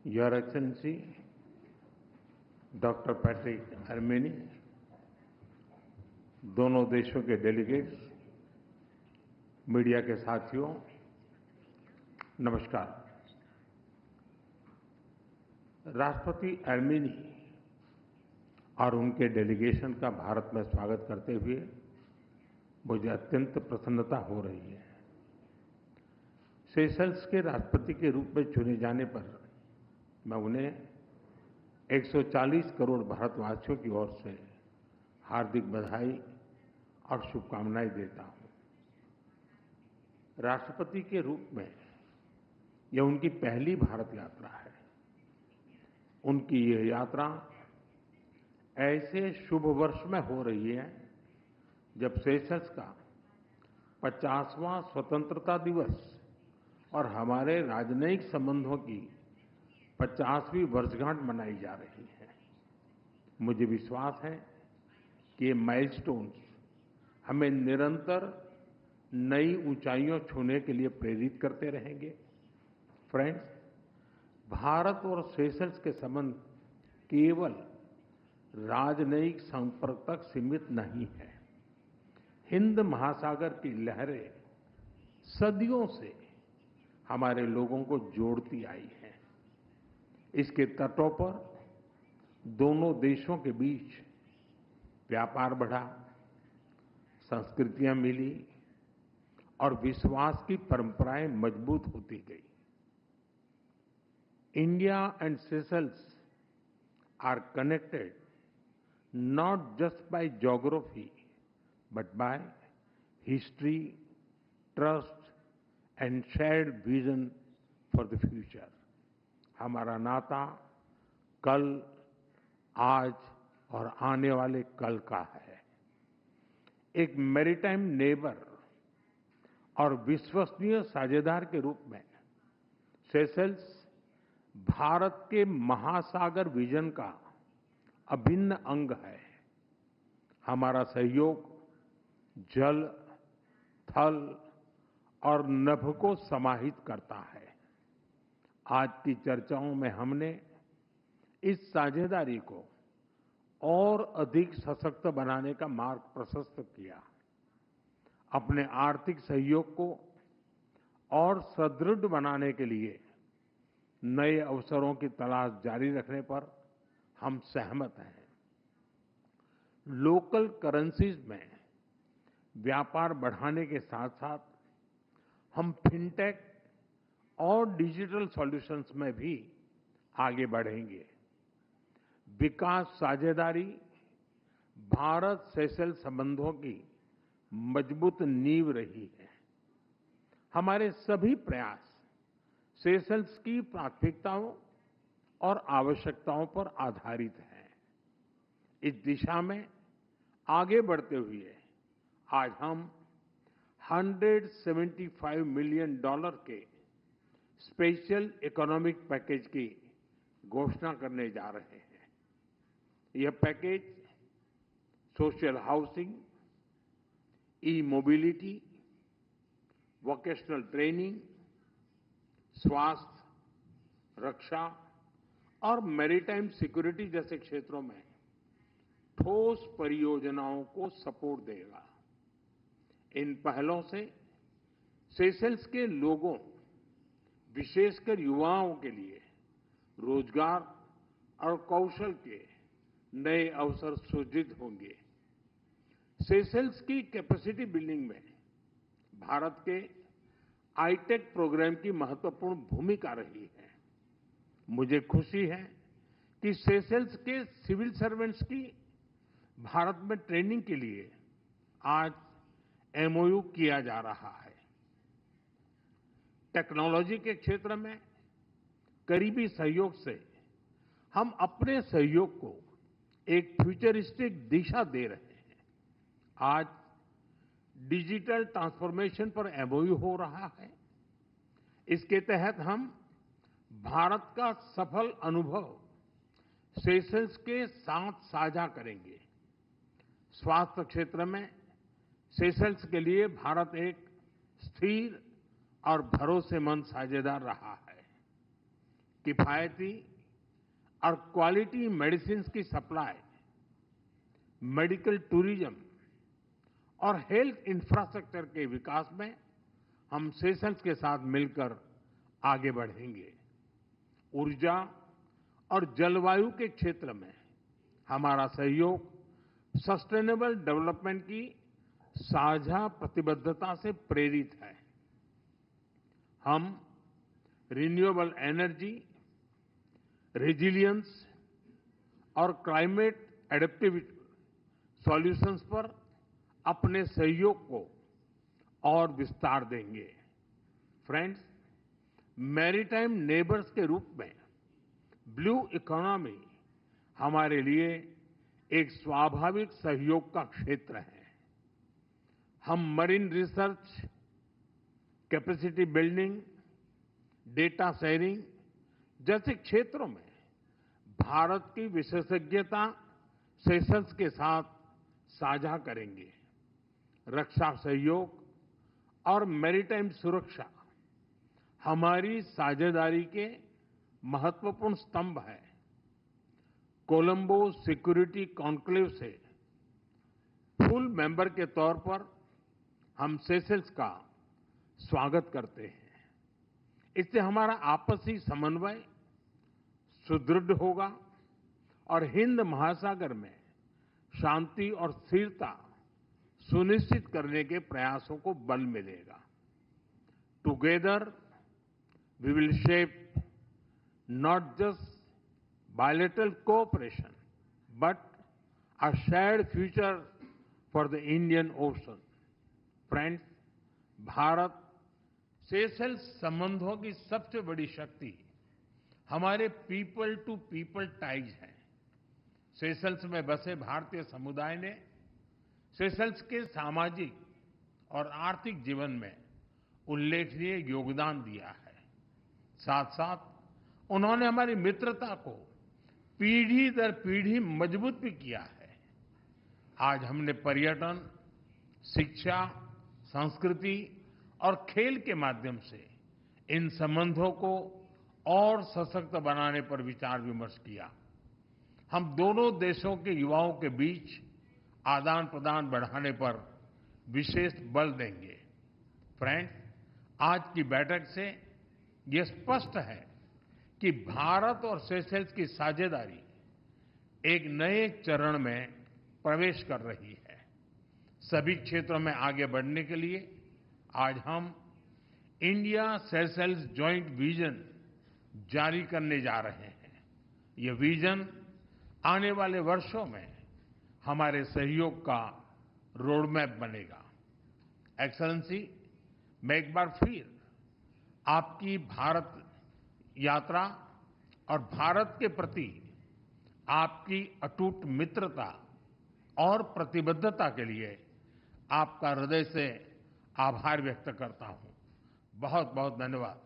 Your Excellency, Dr. Patrick Armeni, दोनों देशों के डेलीगेट्स, मीडिया के साथियों, नमस्कार। राष्ट्रपति आर्मेनी और उनके डेलीगेशन का भारत में स्वागत करते हुए मुझे अत्यंत प्रसन्नता हो रही है। सेशल्स के राष्ट्रपति के रूप में चुने जाने पर मैं उन्हें 140 करोड़ भारतवासियों की ओर से हार्दिक बधाई और शुभकामनाएं देता हूं। राष्ट्रपति के रूप में यह उनकी पहली भारत यात्रा है। उनकी यह यात्रा ऐसे शुभ वर्ष में हो रही है जब सेशल्स का 50वां स्वतंत्रता दिवस और हमारे राजनयिक संबंधों की 50वीं वर्षगांठ मनाई जा रही है। मुझे विश्वास है कि ये माइलस्टोन्स हमें निरंतर नई ऊंचाइयों छूने के लिए प्रेरित करते रहेंगे। फ्रेंड्स, भारत और सेशल्स के संबंध केवल राजनयिक संपर्क तक सीमित नहीं है। हिंद महासागर की लहरें सदियों से हमारे लोगों को जोड़ती आई हैं। इसके तटों पर दोनों देशों के बीच व्यापार बढ़ा, संस्कृतियां मिली और विश्वास की परंपराएं मजबूत होती गई। India and Seychelles are connected not just by geography but by history, trust and shared vision for the future. हमारा नाता कल, आज और आने वाले कल का है। एक मैरीटाइम नेबर और विश्वसनीय साझेदार के रूप में सेशल्स भारत के महासागर विजन का अभिन्न अंग है। हमारा सहयोग जल, थल और नभ को समाहित करता है। आज की चर्चाओं में हमने इस साझेदारी को और अधिक सशक्त बनाने का मार्ग प्रशस्त किया। अपने आर्थिक सहयोग को और सुदृढ़ बनाने के लिए नए अवसरों की तलाश जारी रखने पर हम सहमत हैं। लोकल करेंसीज में व्यापार बढ़ाने के साथ साथ हम फिनटेक और डिजिटल सॉल्यूशंस में भी आगे बढ़ेंगे। विकास साझेदारी भारत सेशल्स संबंधों की मजबूत नींव रही है। हमारे सभी प्रयास सेशल्स की प्राथमिकताओं और आवश्यकताओं पर आधारित है। इस दिशा में आगे बढ़ते हुए आज हम $175 मिलियन के स्पेशल इकोनॉमिक पैकेज की घोषणा करने जा रहे हैं। यह पैकेज सोशल हाउसिंग, ई मोबिलिटी, वोकेशनल ट्रेनिंग, स्वास्थ्य, रक्षा और मैरीटाइम सिक्योरिटी जैसे क्षेत्रों में ठोस परियोजनाओं को सपोर्ट देगा। इन पहलों से सेशल्स के लोगों, विशेषकर युवाओं के लिए रोजगार और कौशल के नए अवसर सृजित होंगे। सेशल्स की कैपेसिटी बिल्डिंग में भारत के आईटेक प्रोग्राम की महत्वपूर्ण भूमिका रही है। मुझे खुशी है कि सेशल्स के सिविल सर्वेंट्स की भारत में ट्रेनिंग के लिए आज एमओयू किया जा रहा है। टेक्नोलॉजी के क्षेत्र में करीबी सहयोग से हम अपने सहयोग को एक फ्यूचरिस्टिक दिशा दे रहे हैं। आज डिजिटल ट्रांसफॉर्मेशन पर एमओयू हो रहा है। इसके तहत हम भारत का सफल अनुभव सेशल्स के साथ साझा करेंगे। स्वास्थ्य क्षेत्र में सेशल्स के लिए भारत एक स्थिर और भरोसेमंद साझेदार रहा है। किफायती और क्वालिटी मेडिसिन की सप्लाई, मेडिकल टूरिज्म और हेल्थ इंफ्रास्ट्रक्चर के विकास में हम सेशल्स के साथ मिलकर आगे बढ़ेंगे। ऊर्जा और जलवायु के क्षेत्र में हमारा सहयोग सस्टेनेबल डेवलपमेंट की साझा प्रतिबद्धता से प्रेरित है। हम रिन्यूएबल एनर्जी, रेजिलियंस और क्लाइमेट एडेप्टिविटी सॉल्यूशंस पर अपने सहयोग को और विस्तार देंगे। फ्रेंड्स, मैरीटाइम नेबर्स के रूप में ब्लू इकोनॉमी हमारे लिए एक स्वाभाविक सहयोग का क्षेत्र है। हम marine research, capacity building, data sharing जैसे क्षेत्रों में भारत की विशेषज्ञता सेशल्स के साथ साझा करेंगे। रक्षा सहयोग और मैरीटाइम सुरक्षा हमारी साझेदारी के महत्वपूर्ण स्तंभ है। कोलंबो सिक्योरिटी कॉन्क्लेव से फुल मेंबर के तौर पर हम सेशल्स का स्वागत करते हैं। इससे हमारा आपसी समन्वय सुदृढ़ होगा और हिंद महासागर में शांति और स्थिरता सुनिश्चित करने के प्रयासों को बल मिलेगा। Together we will shape not just bilateral cooperation, but a shared future for the Indian Ocean. Friends, Bharat Seychelles संबंधों की सबसे बड़ी शक्ति हमारे पीपल टू पीपल टाइज है। सेशल्स में बसे भारतीय समुदाय ने सेशल्स के सामाजिक और आर्थिक जीवन में उल्लेखनीय योगदान दिया है। साथ साथ उन्होंने हमारी मित्रता को पीढ़ी दर पीढ़ी मजबूत भी किया है। आज हमने पर्यटन, शिक्षा, संस्कृति और खेल के माध्यम से इन संबंधों को और सशक्त बनाने पर विचार विमर्श किया। हम दोनों देशों के युवाओं के बीच आदान प्रदान बढ़ाने पर विशेष बल देंगे। फ्रेंड्स, आज की बैठक से ये स्पष्ट है कि भारत और सेशल्स की साझेदारी एक नए चरण में प्रवेश कर रही है। सभी क्षेत्रों में आगे बढ़ने के लिए आज हम इंडिया सेशल्स जॉइंट विजन जारी करने जा रहे हैं। ये विजन आने वाले वर्षों में हमारे सहयोग का रोडमैप बनेगा। एक्सेलेंसी, मैं एक बार फिर आपकी भारत यात्रा और भारत के प्रति आपकी अटूट मित्रता और प्रतिबद्धता के लिए आपका हृदय से आभार व्यक्त करता हूं। बहुत बहुत धन्यवाद।